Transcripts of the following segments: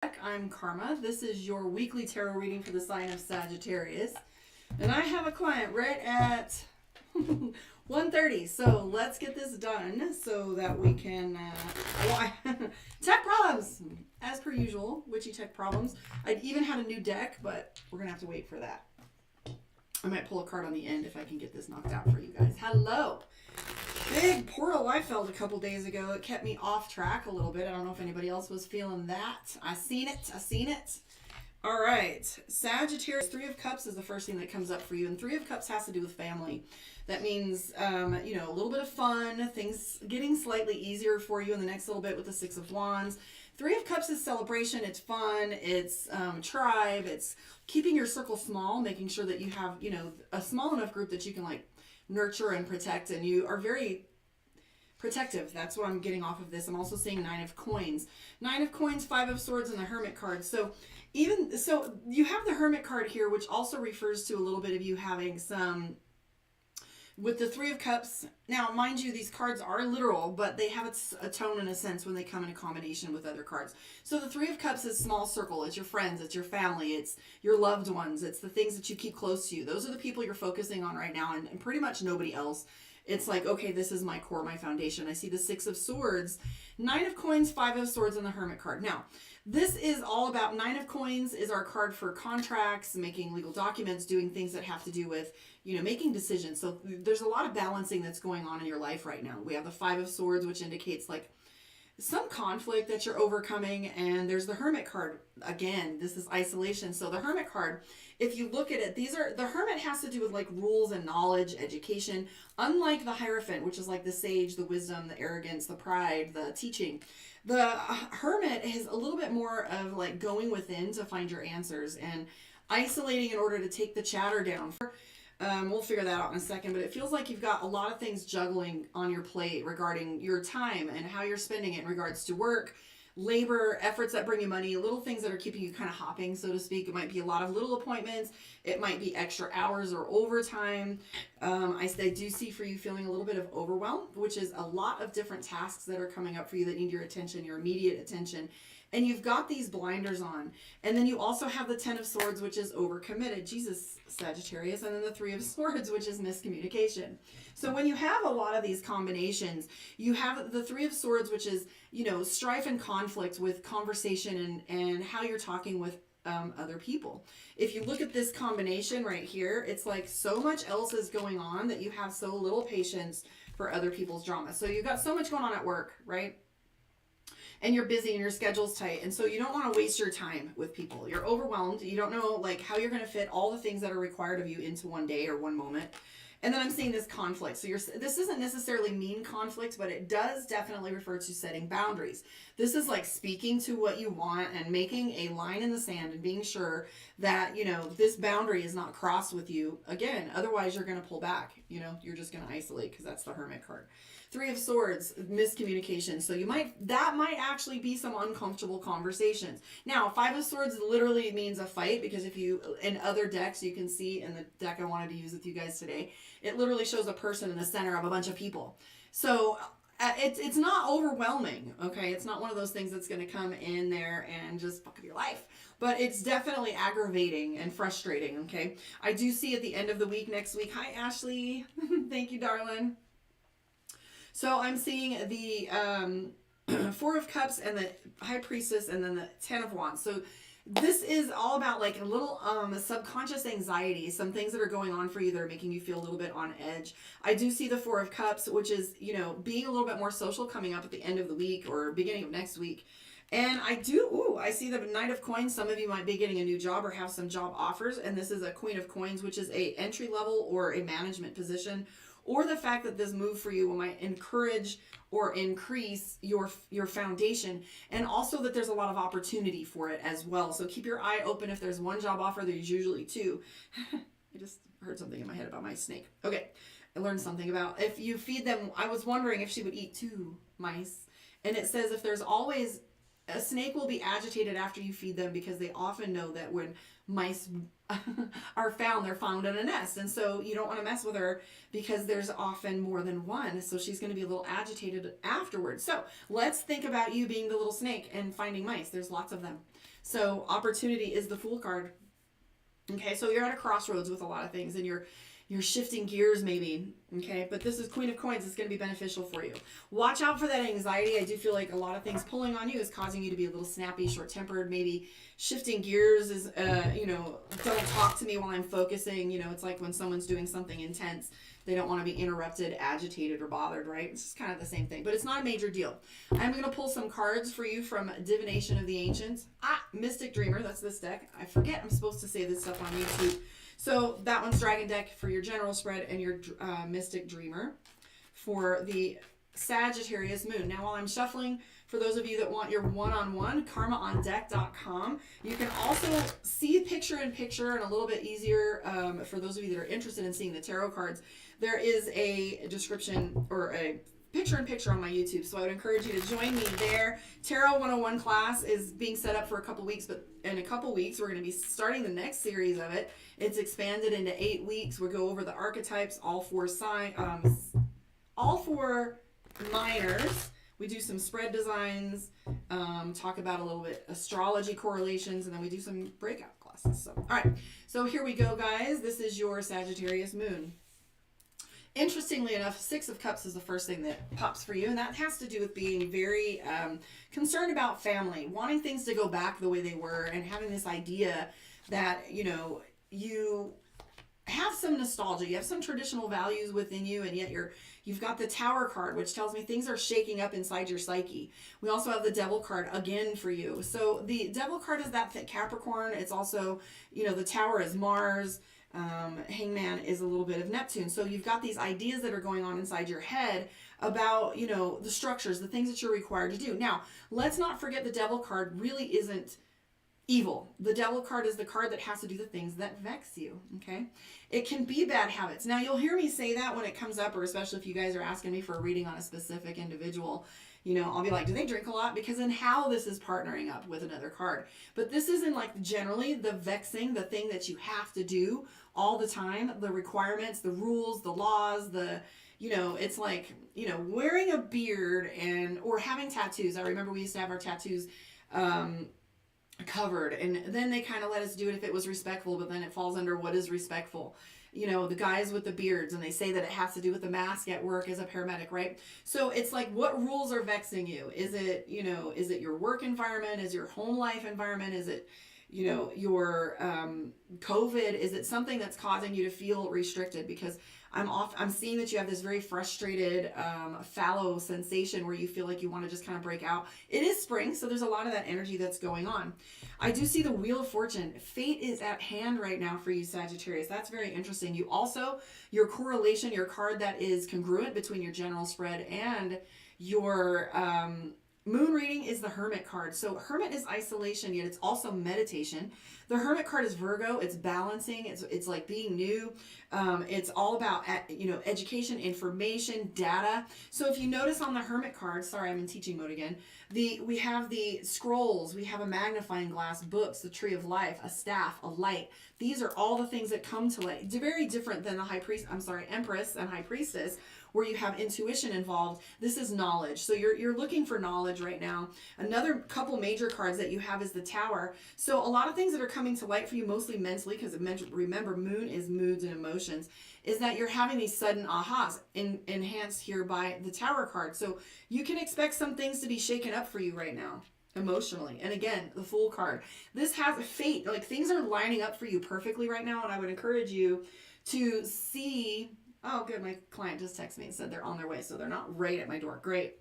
I'm Karma. This is your weekly tarot reading for the sign of Sagittarius. And I have a client right at 1:30. So let's get this done so that we can tech problems as per usual. Witchy tech problems. I even had a new deck, but we're gonna have to wait for that. I might pull a card on the end if I can get this knocked out for you guys. Hello. Big portal I felt a couple days ago. It kept me off track a little bit. I don't know if anybody else was feeling that. I seen it. All right. Sagittarius, Three of Cups is the first thing that comes up for you. And Three of Cups has to do with family. That means, a little bit of fun, things getting slightly easier for you in the next little bit with the Six of Wands. Three of Cups is celebration. It's fun. It's tribe. It's keeping your circle small, making sure that you have, a small enough group that you can nurture and protect, and you are very protective. That's what I'm getting off of this. I'm also seeing Nine of Coins, Five of Swords, and the Hermit card. So you have the Hermit card here, which also refers to a little bit of you having some with the Three of Cups. Now, mind you, these cards are literal, but they have a tone and a sense when they come in a combination with other cards. So the Three of Cups is small circle. It's your friends. It's your family. It's your loved ones. It's the things that you keep close to you. Those are the people you're focusing on right now, and pretty much nobody else. It's like, okay, this is my core, my foundation. I see the Six of Swords, Nine of Coins, Five of Swords, and the Hermit card. Now, this is all about, Nine of Coins is our card for contracts, making legal documents, doing things that have to do with, making decisions. So there's a lot of balancing that's going on in your life right now. We have the Five of Swords, which indicates some conflict that you're overcoming, and there's the Hermit card. Again, this is isolation. So the Hermit card, if you look at it, the Hermit has to do with rules and knowledge, education, unlike the Hierophant, which is the sage, the wisdom, the arrogance, the pride, the teaching. The Hermit is a little bit more of going within to find your answers and isolating in order to take the chatter down. We'll figure that out in a second, but it feels like you've got a lot of things juggling on your plate regarding your time and how you're spending it in regards to work, labor, efforts that bring you money, little things that are keeping you kind of hopping, so to speak. It might be a lot of little appointments. It might be extra hours or overtime. I do see for you feeling a little bit of overwhelm, which is a lot of different tasks that are coming up for you that need your attention, your immediate attention. And you've got these blinders on. And then you also have the Ten of Swords, which is overcommitted. Jesus, Sagittarius. And then the Three of Swords, which is miscommunication. So when you have a lot of these combinations, you have the Three of Swords, which is, strife and conflict with conversation and how you're talking with other people. If you look at this combination right here, it's so much else is going on that you have so little patience for other people's drama. So you've got so much going on at work, right? And you're busy and your schedule's tight. And so you don't want to waste your time with people. You're overwhelmed. You don't know how you're going to fit all the things that are required of you into one day or one moment. And then I'm seeing this conflict. So this isn't necessarily mean conflict, but it does definitely refer to setting boundaries. This is speaking to what you want and making a line in the sand and being sure that, this boundary is not crossed with you again. Otherwise, you're going to pull back. You're just going to isolate, because that's the Hermit card. Three of Swords, miscommunication. So that might actually be some uncomfortable conversations. Now, Five of Swords literally means a fight, because if you, in other decks, you can see in the deck I wanted to use with you guys today, it literally shows a person in the center of a bunch of people. So it's not overwhelming, okay? It's not one of those things that's going to come in there and just fuck up your life. But it's definitely aggravating and frustrating, okay? I do see at the end of the week next week. Hi, Ashley. Thank you, darling. So I'm seeing the Four of Cups and the High Priestess and then the Ten of Wands. So this is all about a little subconscious anxiety, some things that are going on for you that are making you feel a little bit on edge. I do see the Four of Cups, which is, being a little bit more social coming up at the end of the week or beginning of next week. And I see the Knight of Coins. Some of you might be getting a new job or have some job offers. And this is a Queen of Coins, which is a entry level or a management position. Or the fact that this move for you might encourage or increase your foundation, and also that there's a lot of opportunity for it as well. So keep your eye open. If there's one job offer, there's usually two. I just heard something in my head about my snake. Okay, I learned something about if you feed them. I was wondering if she would eat two mice, and it says if there's always a snake will be agitated after you feed them, because they often know that when mice are found, they're found in a nest. And so you don't want to mess with her because there's often more than one. So she's going to be a little agitated afterwards. So let's think about you being the little snake and finding mice. There's lots of them. So opportunity is the Fool card. Okay, so you're at a crossroads with a lot of things, and you're shifting gears maybe, okay? But this is Queen of Coins. It's going to be beneficial for you. Watch out for that anxiety. I do feel like a lot of things pulling on you is causing you to be a little snappy, short-tempered, maybe shifting gears is, don't talk to me while I'm focusing. It's like when someone's doing something intense. They don't want to be interrupted, agitated, or bothered, right? It's just kind of the same thing, but it's not a major deal. I'm going to pull some cards for you from Divination of the Ancients. Mystic Dreamer, that's this deck. I forget I'm supposed to say this stuff on YouTube. So that one's Dragon Deck for your general spread, and your Mystic Dreamer for the Sagittarius moon. Now, while I'm shuffling, for those of you that want your one-on-one, karmaondeck.com. You can also see picture-in-picture and a little bit easier for those of you that are interested in seeing the tarot cards. There is a description or a picture-in-picture on my YouTube, so I would encourage you to join me there. Tarot 101 class is being set up for a couple weeks, but in a couple weeks, we're going to be starting the next series of it. It's expanded into 8 weeks. We'll go over the archetypes, all four minors. We do some spread designs, talk about a little bit astrology correlations, and then we do some breakout classes. So, all right. So here we go, guys. This is your Sagittarius moon. Interestingly enough, Six of Cups is the first thing that pops for you, and that has to do with being very concerned about family, wanting things to go back the way they were, and having this idea that, you have some nostalgia, you have some traditional values within you, and yet you've got the Tower card, which tells me things are shaking up inside your psyche. We also have the Devil card again for you. So the Devil card is that Capricorn. It's also, the Tower is Mars. Hangman is a little bit of Neptune. So you've got these ideas that are going on inside your head about, the structures, the things that you're required to do. Now, let's not forget the Devil card really isn't evil. The Devil card is the card that has to do the things that vex you, okay? It can be bad habits. Now, you'll hear me say that when it comes up, or especially if you guys are asking me for a reading on a specific individual. I'll be like, do they drink a lot? Because in how this is partnering up with another card. But this isn't like generally the vexing, the thing that you have to do all the time, the requirements, the rules, the laws, it's like, wearing a beard or having tattoos. I remember we used to have our tattoos covered, and then they kind of let us do it if it was respectful, but then it falls under what is respectful. The guys with the beards, and they say that it has to do with the mask at work as a paramedic, right? So it's like, what rules are vexing you? Is it, is it your work environment? Is your home life environment? Is it, your COVID? Is it something that's causing you to feel restricted? Because I'm seeing that you have this very frustrated, fallow sensation where you feel like you want to just kind of break out. It is spring, so there's a lot of that energy that's going on. I do see the Wheel of Fortune. Fate is at hand right now for you, Sagittarius. That's very interesting. You also, your correlation, your card that is congruent between your general spread and your moon reading is the Hermit card. So Hermit is isolation, yet it's also meditation. The Hermit card is Virgo. It's balancing. It's like being new. It's all about education, information, data. So if you notice on the Hermit card, sorry, I'm in teaching mode again. We have the scrolls. We have a magnifying glass, books, the Tree of Life, a staff, a light. These are all the things that come to light. Very different than the Empress and High Priestess, where you have intuition involved. This is knowledge. So you're looking for knowledge right now. Another couple major cards that you have is the Tower. So a lot of things that are coming to light for you, mostly mentally, because remember, moon is moods and emotions, is that you're having these sudden ahas enhanced here by the Tower card. So you can expect some things to be shaken up for you right now emotionally. And again, the Fool card. This has fate. Like, things are lining up for you perfectly right now, and I would encourage you to see... Oh, good. My client just texted me and said they're on their way, so they're not right at my door. Great.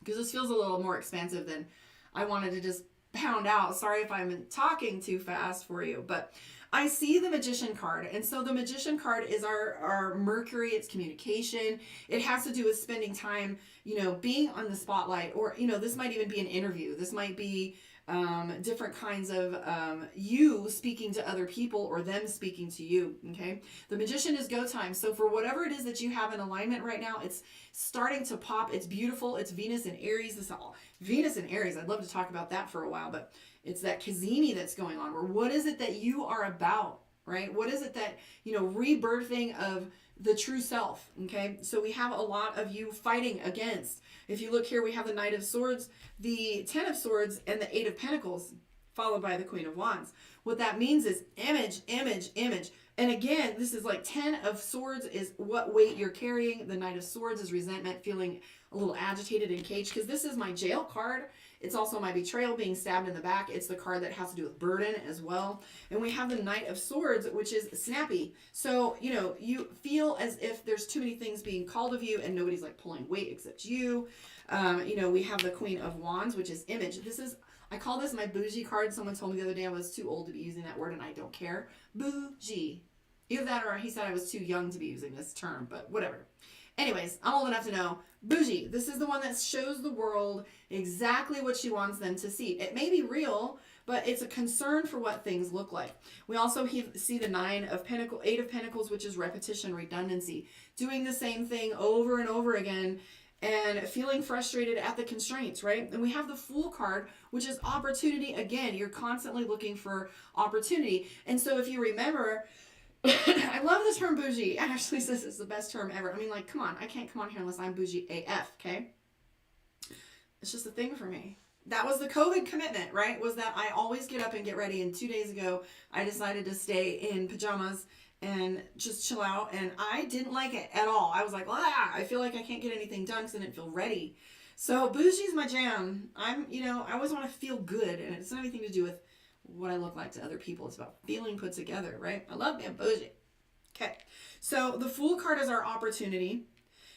Because this feels a little more expansive than I wanted to just pound out. Sorry if I'm talking too fast for you, but I see the Magician card. And so the Magician card is our Mercury. It's communication. It has to do with spending time, being on the spotlight, or, this might even be an interview. This might be different kinds of you speaking to other people or them speaking to you, okay? The Magician is go time. So for whatever it is that you have in alignment right now, it's starting to pop. It's beautiful. It's Venus and Aries. Venus and Aries, I'd love to talk about that for a while, but it's that Kazemi that's going on, where what is it that you are about, right? What is it that, rebirthing of the true self, okay? So we have a lot of you fighting against. If you look here, we have the Knight of Swords, the Ten of Swords, and the Eight of Pentacles. followed by the Queen of Wands. What that means is image, image, image. And again, this is like 10 of Swords is what weight you're carrying. The Knight of Swords is resentment, feeling a little agitated and caged, because this is my jail card. It's also my betrayal, being stabbed in the back. It's the card that has to do with burden as well. And we have the Knight of Swords, which is snappy. So, you know, you feel as if there's too many things being called of you and nobody's like pulling weight except you. You know, we have the Queen of Wands, which is image. This is, I call this my bougie card. Someone told me the other day I was too old to be using that word, and I don't care. Bougie. Either that or he said I was too young to be using this term, but whatever. Anyways, I'm old enough to know. Bougie. This is the one that shows the world exactly what she wants them to see. It may be real, but it's a concern for what things look like. We also see the Eight of Pentacles, which is repetition, redundancy. Doing the same thing over and over again and feeling frustrated at the constraints, right? And we have the Fool card, which is opportunity. Again, you're constantly looking for opportunity. And so if you remember, I love the term bougie. Ashley says it's the best term ever. I mean, like, come on. I can't come on here unless I'm bougie AF, okay? It's just a thing for me. That was the COVID commitment, right? Was that I always get up and get ready. And 2 days ago, I decided to stay in pajamas and just chill out. And I didn't like it at all. I was like, ah, I feel like I can't get anything done because I didn't feel ready. So bougie's my jam. You know, I always want to feel good. And it's not anything to do with what I look like to other people. It's about feeling put together, right? I love being bougie. Okay. So the Fool card is our opportunity.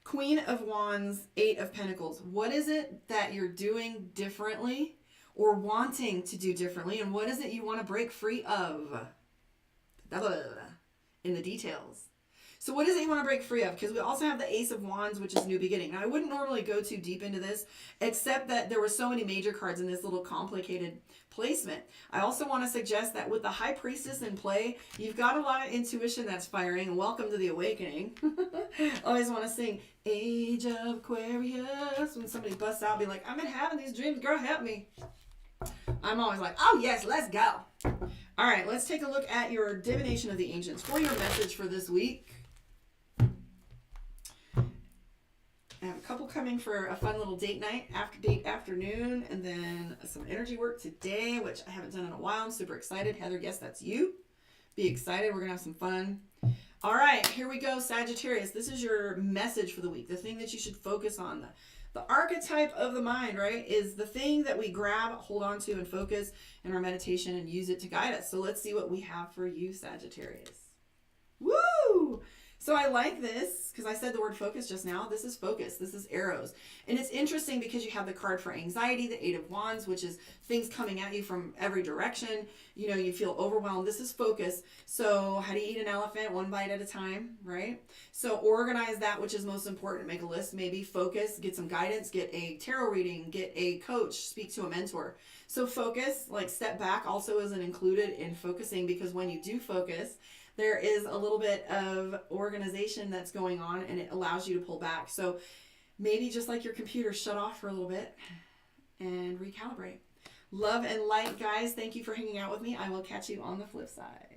Queen of Wands, Eight of Pentacles. What is it that you're doing differently or wanting to do differently? And what is it you want to break free of? In the details. So what is it you want to break free of? Because we also have the Ace of Wands, which is new beginning. Now, I wouldn't normally go too deep into this, except that there were so many major cards in this little complicated placement. I also want to suggest that with the High Priestess in play, you've got a lot of intuition that's firing. And welcome to the awakening. Always want to sing Age of Aquarius. When somebody busts out, be like, I've been having these dreams. Girl, help me. I'm always like, oh yes, let's go. All right, let's take a look at your divination of the ancients for your message for this week. I have a couple coming for a fun little date night, date afternoon, and then some energy work today, which I haven't done in a while. I'm super excited. Heather, yes, that's you. Be excited. We're going to have some fun. All right, here we go, Sagittarius. This is your message for the week, the thing that you should focus on. The archetype of the mind, right, is the thing that we grab, hold on to, and focus in our meditation and use it to guide us. So let's see what we have for you, Sagittarius. Woo! So I like this because I said the word focus just now. This is focus. This is arrows. And it's interesting because you have the card for anxiety, the Eight of Wands, which is things coming at you from every direction. You know, you feel overwhelmed. This is focus. So how do you eat an elephant? One bite at a time, right? So organize that, which is most important. Make a list, maybe focus, get some guidance, get a tarot reading, get a coach, speak to a mentor. So focus, like step back also isn't included in focusing, because when you do focus, there is a little bit of organization that's going on and it allows you to pull back. So maybe just like your computer, shut off for a little bit and recalibrate. Love and light, guys. Thank you for hanging out with me. I will catch you on the flip side.